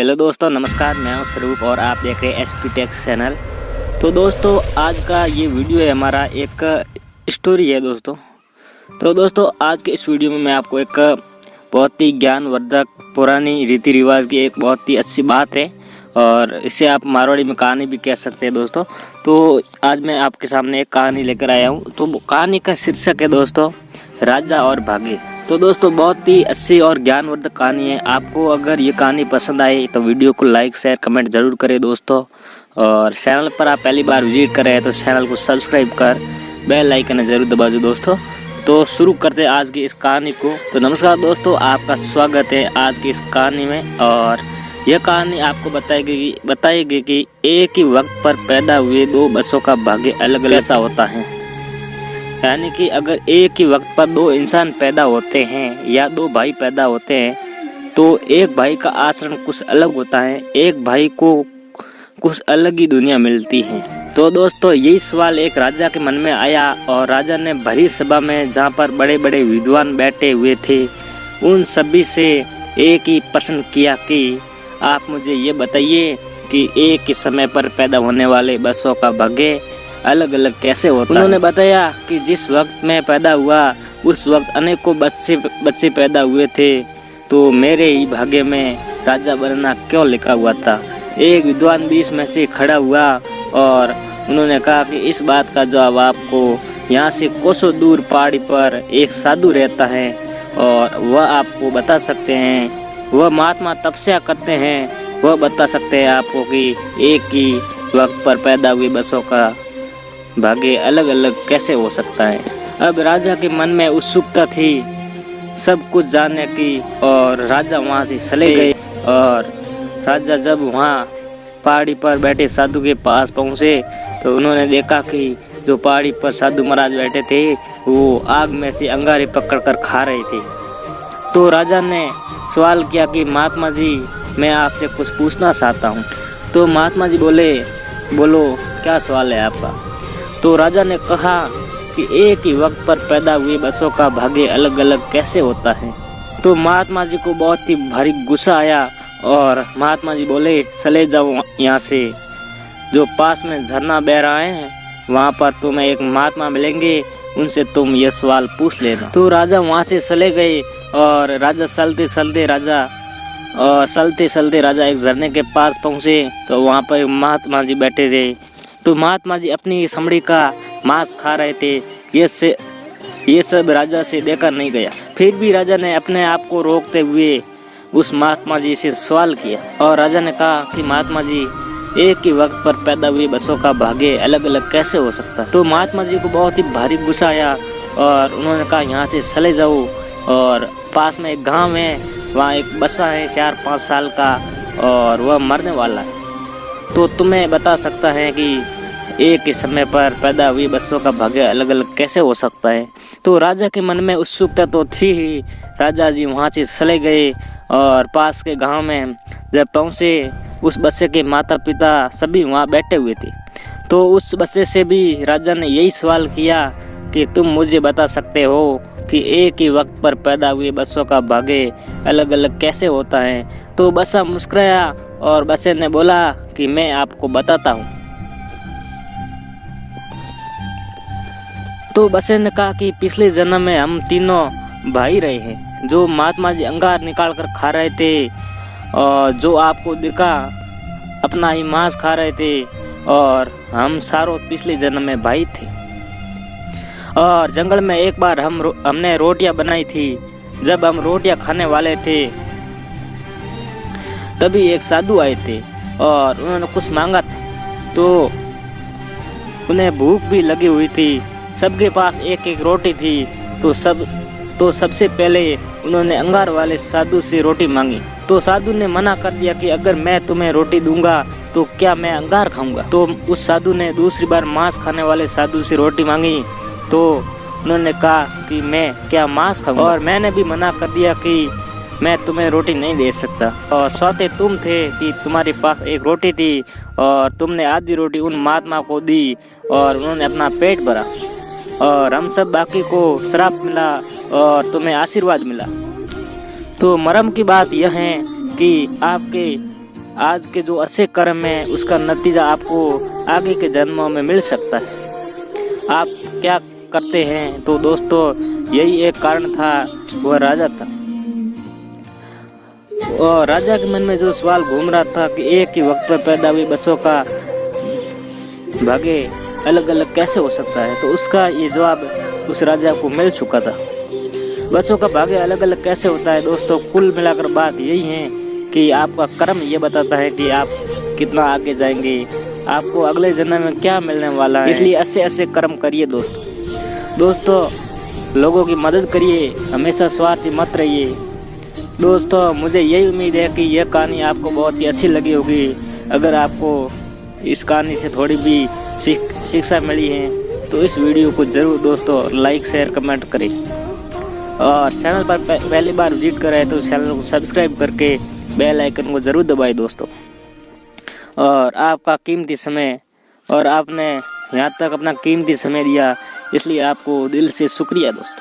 Hello दोस्तों, नमस्कार। मैं हूं स्वरूप और आप देख रहे हैं एसपी टेक चैनल। तो दोस्तों, आज का ये वीडियो है हमारा एक स्टोरी है दोस्तों। तो दोस्तों, आज के इस वीडियो में मैं आपको एक बहुत ही ज्ञानवर्धक पुरानी रीति रिवाज की एक बहुत ही अच्छी बात है और इसे आप मारवाड़ी में कहानी भी कह सकते हैं दोस्तों। तो आज मैं आपके सामने एक कहानी लेकर आया हूँ। तो कहानी का शीर्षक है दोस्तों, राजा और भागे। तो दोस्तों, बहुत ही अच्छी और ज्ञानवर्धक कहानी है। आपको अगर ये कहानी पसंद आए तो वीडियो को लाइक शेयर कमेंट जरूर करें दोस्तों। और चैनल पर आप पहली बार विजिट कर रहे हैं तो चैनल को सब्सक्राइब कर बेल आइकन जरूर दबा दो दोस्तों। तो शुरू करते हैं आज की इस कहानी को। तो नमस्कार दोस्तों, आपका स्वागत है आज की इस कहानी में। और यह कहानी आपको बताएगी कि एक ही वक्त पर पैदा हुए दो बसों का भाग्य अलग अलग कैसा होता है। यानी कि अगर एक ही वक्त पर दो इंसान पैदा होते हैं या दो भाई पैदा होते हैं तो एक भाई का आचरण कुछ अलग होता है, एक भाई को कुछ अलग ही दुनिया मिलती है। तो दोस्तों, यही सवाल एक राजा के मन में आया और राजा ने भरी सभा में, जहाँ पर बड़े बड़े विद्वान बैठे हुए थे, उन सभी से एक ही प्रश्न किया कि आप मुझे ये बताइए कि एक ही समय पर पैदा होने वाले बसों का भाग्य अलग अलग कैसे होता है। उन्होंने बताया कि जिस वक्त मैं पैदा हुआ उस वक्त अनेकों बच्चे पैदा हुए थे, तो मेरे ही भाग्य में राजा बनना क्यों लिखा हुआ था। एक विद्वान बीच में से खड़ा हुआ और उन्होंने कहा कि इस बात का जवाब आपको यहाँ से कोसों दूर पहाड़ी पर एक साधु रहता है और वह आपको बता सकते हैं। वह महात्मा तपस्या करते हैं, वह बता सकते हैं आपको कि एक ही वक्त पर पैदा हुए बसों का भाग्य अलग अलग कैसे हो सकता है। अब राजा के मन में उत्सुकता थी सब कुछ जानने की और राजा वहाँ से चले गए। और राजा जब वहाँ पहाड़ी पर बैठे साधु के पास पहुँचे तो उन्होंने देखा कि जो पहाड़ी पर साधु महाराज बैठे थे वो आग में से अंगारे पकड़कर खा रहे थे। तो राजा ने सवाल किया कि महात्मा जी, मैं आपसे कुछ पूछना चाहता हूँ। तो महात्मा जी बोले, बोलो क्या सवाल है आपका। तो राजा ने कहा कि एक ही वक्त पर पैदा हुए बच्चों का भाग्य अलग अलग कैसे होता है। तो महात्मा जी को बहुत ही भारी गुस्सा आया और महात्मा जी बोले, चले जाओ यहाँ से, जो पास में झरना बह रहा है वहाँ पर तुम्हें एक महात्मा मिलेंगे, उनसे तुम ये सवाल पूछ लेना। तो राजा वहाँ से चले गए और राजा चलते चलते राजा एक झरने के पास पहुँचे तो वहाँ पर महात्मा जी बैठे थे। तो महात्मा जी अपनी समड़ी का मांस खा रहे थे। ये सब राजा से देखा नहीं गया। फिर भी राजा ने अपने आप को रोकते हुए उस महात्मा जी से सवाल किया और राजा ने कहा कि महात्मा जी, एक ही वक्त पर पैदा हुए बसों का भाग्य अलग अलग कैसे हो सकता है। तो महात्मा जी को बहुत ही भारी गुस्सा आया और उन्होंने कहा यहाँ से चले जाओ। और पास में एक गाँव है, वहाँ एक बच्चा है 4-5 साल का और वह मरने वाला है। तो तुम्हें बता सकता है कि एक ही समय पर पैदा हुई बच्चों का भाग्य अलग अलग कैसे हो सकता है। तो राजा के मन में उत्सुकता तो थी ही। राजा जी वहाँ से चले गए और पास के गांव में जब पहुँचे उस बच्चे के माता पिता सभी वहाँ बैठे हुए थे। तो उस बच्चे से भी राजा ने यही सवाल किया कि तुम मुझे बता सकते हो कि एक ही वक्त पर पैदा हुए बच्चों का भाग्य अलग अलग कैसे होता है। तो बच्चा मुस्कुराया और बच्चे ने बोला कि मैं आपको बताता हूँ। तो बच्चे ने कहा कि पिछले जन्म में हम तीनों भाई रहे हैं, जो महात्मा जी अंगार निकाल कर खा रहे थे और जो आपको दिखा अपना ही मांस खा रहे थे, और हम सारों पिछले जन्म में भाई थे। और जंगल में एक बार हमने रोटियां बनाई थी। जब हम रोटियां खाने वाले थे तभी एक साधु आए थे और उन्होंने कुछ मांगा था। तो उन्हें भूख भी लगी हुई थी, सबके पास एक एक रोटी थी। तो सबसे पहले उन्होंने अंगार वाले साधु से रोटी मांगी। तो साधु ने मना कर दिया कि अगर मैं तुम्हें रोटी दूंगा तो क्या मैं अंगार खाऊंगा। तो उस साधु ने दूसरी बार मांस खाने वाले साधु से रोटी मांगी। तो उन्होंने कहा कि मैं क्या मांस खाऊंगा, और मैंने भी मना कर दिया कि मैं तुम्हें रोटी नहीं दे सकता। और सोते तुम थे कि तुम्हारे पास एक रोटी थी और तुमने आधी रोटी उन महात्मा को दी और उन्होंने अपना पेट भरा, और हम सब बाकी को श्राप मिला और तुम्हें आशीर्वाद मिला। तो मरम की बात यह है कि आपके आज के जो अच्छे कर्म है उसका नतीजा आपको आगे के जन्मों में मिल सकता है। आप क्या करते हैं? तो दोस्तों यही एक कारण था, वह राजा था। और राजा के मन में जो सवाल घूम रहा था कि एक ही वक्त पर पैदा हुई बसों का भाग्य अलग अलग कैसे हो सकता है, तो उसका ये जवाब उस राजा को मिल चुका था। बसों का भाग्य अलग अलग कैसे होता है दोस्तों, कुल मिलाकर बात यही है कि आपका कर्म ये बताता है कि आप कितना आगे जाएंगे, आपको अगले जन्म में क्या मिलने वाला है। इसलिए ऐसे ऐसे कर्म करिए दोस्तों, लोगों की मदद करिए, हमेशा स्वार्थी मत रहिए। दोस्तों मुझे यही उम्मीद है कि यह कहानी आपको बहुत ही अच्छी लगी होगी। अगर आपको इस कहानी से थोड़ी भी शिक्षा मिली है तो इस वीडियो को ज़रूर दोस्तों लाइक शेयर कमेंट करें, और चैनल पर पहली बार विजिट कर रहे हैं तो चैनल को सब्सक्राइब करके बेल आइकन को ज़रूर दबाएं दोस्तों। और आपका कीमती समय, और आपने यहाँ तक अपना कीमती समय दिया, इसलिए आपको दिल से शुक्रिया दोस्तों।